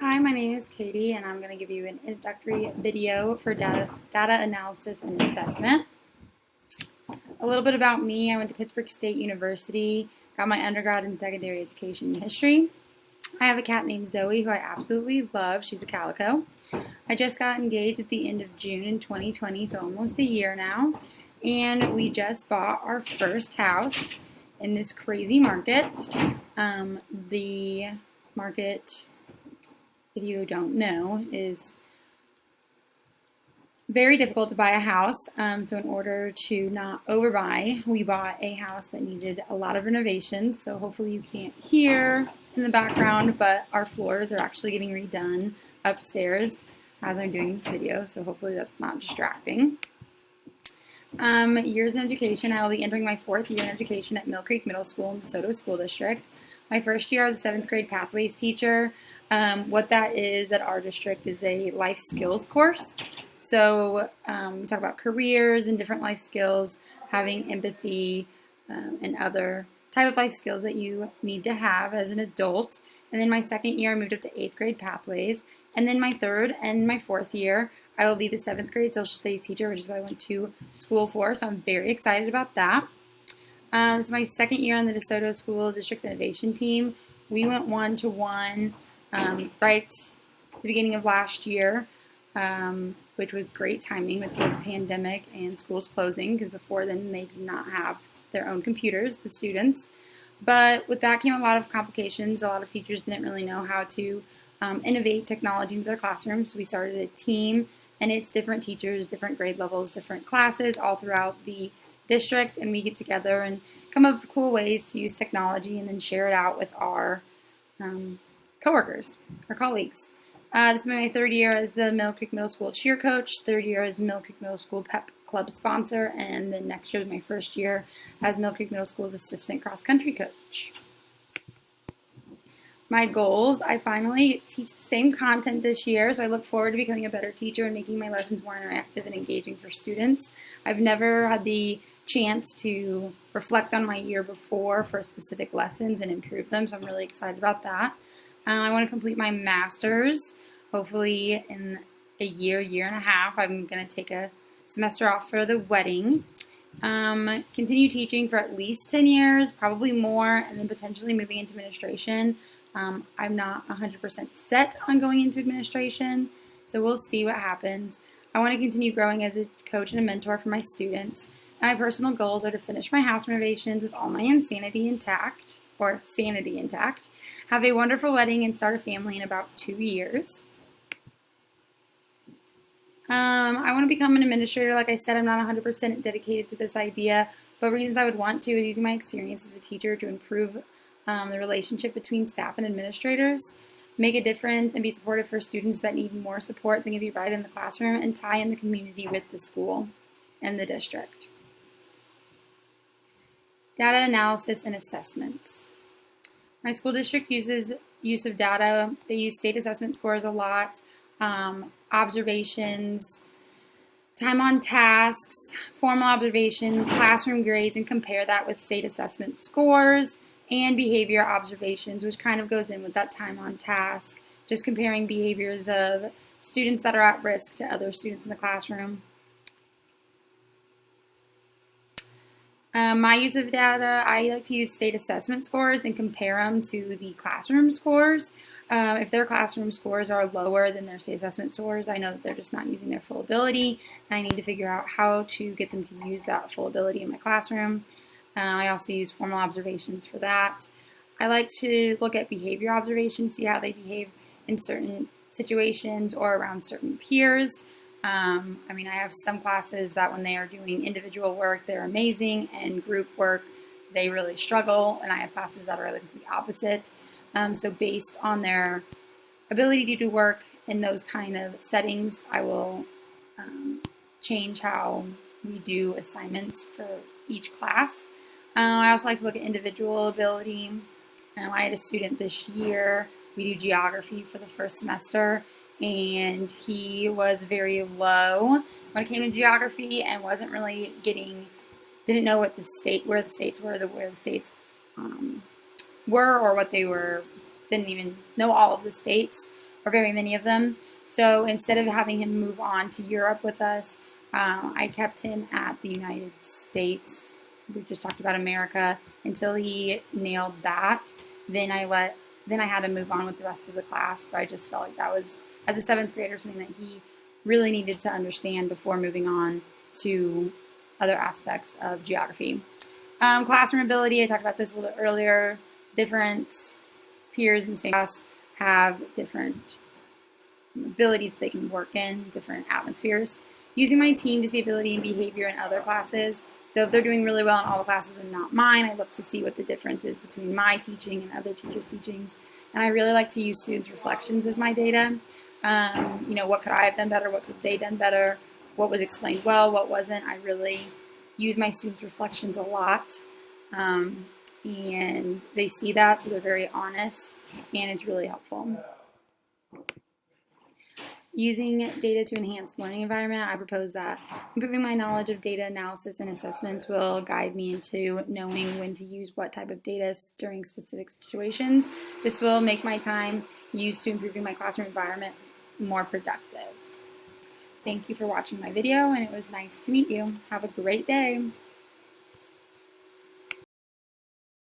Hi, my name is Katie, and I'm going to give you an introductory video for data analysis and assessment. A little bit about me: I went to Pittsburgh State University, got my undergrad in secondary education in history. I have a cat named Zoe who I absolutely love. She's a calico. I just got engaged at the end of June in 2020, so almost a year now, and we just bought our first house in this crazy market. The market, if you don't know, is very difficult to buy a house. So in order to not overbuy, we bought a house that needed a lot of renovation. So hopefully you can't hear in the background, but our floors are actually getting redone upstairs as I'm doing this video. So hopefully that's not distracting. Years in education: I will be entering my 4th year in education at Mill Creek Middle School in the DeSoto School District. My first year, I was a 7th grade pathways teacher. What that is at our district is a life skills course. So we talk about careers and different life skills, having empathy, and other type of life skills that you need to have as an adult. And then my 2nd year, I moved up to 8th grade pathways. And then my 3rd and my 4th year, I will be the 7th grade social studies teacher, which is what I went to school for. So I'm very excited about that. This is my 2nd year on the DeSoto School District's innovation team. We went one-to-one right at the beginning of last year, which was great timing with the pandemic and schools closing, because before then they did not have their own computers, the students. But with that came a lot of complications. A lot of teachers didn't really know how to innovate technology into their classrooms. So we started a team, and it's different teachers, different grade levels, different classes all throughout the district, and we get together and come up with cool ways to use technology and then share it out with our coworkers, our colleagues. This has been my 3rd year as the Mill Creek Middle School cheer coach, 3rd year as Mill Creek Middle School pep club sponsor, and then next year is my 1st year as Mill Creek Middle School's assistant cross country coach. My goals: I finally get to teach the same content this year, so I look forward to becoming a better teacher and making my lessons more interactive and engaging for students. I've never had the chance to reflect on my year before for specific lessons and improve them, so I'm really excited about that. I want to complete my master's, hopefully in a year and a half. I'm going to take a semester off for the wedding. Continue teaching for at least 10 years, probably more, and then potentially moving into administration. I'm not 100% set on going into administration, so we'll see what happens. I want to continue growing as a coach and a mentor for my students. My personal goals are to finish my house renovations with all my sanity intact, have a wonderful wedding, and start a family in about 2 years. I want to become an administrator. Like I said, I'm not 100% dedicated to this idea, but reasons I would want to is using my experience as a teacher to improve the relationship between staff and administrators, make a difference, and be supportive for students that need more support than can be right in the classroom, and tie in the community with the school and the district. Data analysis and assessments. My school district uses use of data. They use state assessment scores a lot, observations, time on tasks, formal observation, classroom grades, and compare that with state assessment scores, and behavior observations, which kind of goes in with that time on task, just comparing behaviors of students that are at risk to other students in the classroom. My use of data: I like to use state assessment scores and compare them to the classroom scores. If their classroom scores are lower than their state assessment scores, I know that they're just not using their full ability, and I need to figure out how to get them to use that full ability in my classroom. I also use formal observations for that. I like to look at behavior observations, see how they behave in certain situations or around certain peers. I have some classes that when they are doing individual work, they're amazing, and group work, they really struggle, and I have classes that are the complete opposite. So based on their ability to do work in those kind of settings, I will change how we do assignments for each class. I also like to look at individual ability. I had a student this year, we do geography for the first semester, and he was very low when it came to geography and wasn't really didn't know what where the states were, or what they were, didn't even know all of the states. or very many of them. So instead of having him move on to Europe with us, I kept him at the United States. We just talked about America until he nailed that. Then I had to move on with the rest of the class. But I just felt like that was, as a seventh grader, something that he really needed to understand before moving on to other aspects of geography. Classroom ability, I talked about this a little bit earlier. Different peers in the same class have different abilities they can work in, different atmospheres. Using my team to see ability and behavior in other classes. So if they're doing really well in all the classes and not mine, I look to see what the difference is between my teaching and other teachers' teachings. And I really like to use students' reflections as my data. What could I have done better? What could they have done better? What was explained well? What wasn't? I really use my students' reflections a lot. And they see that, so they're very honest, and it's really helpful. Using data to enhance learning environment, I propose that improving my knowledge of data analysis and assessments will guide me into knowing when to use what type of data during specific situations. This will make my time used to improving my classroom environment more productive. Thank you for watching my video, and it was nice to meet you. Have a great day.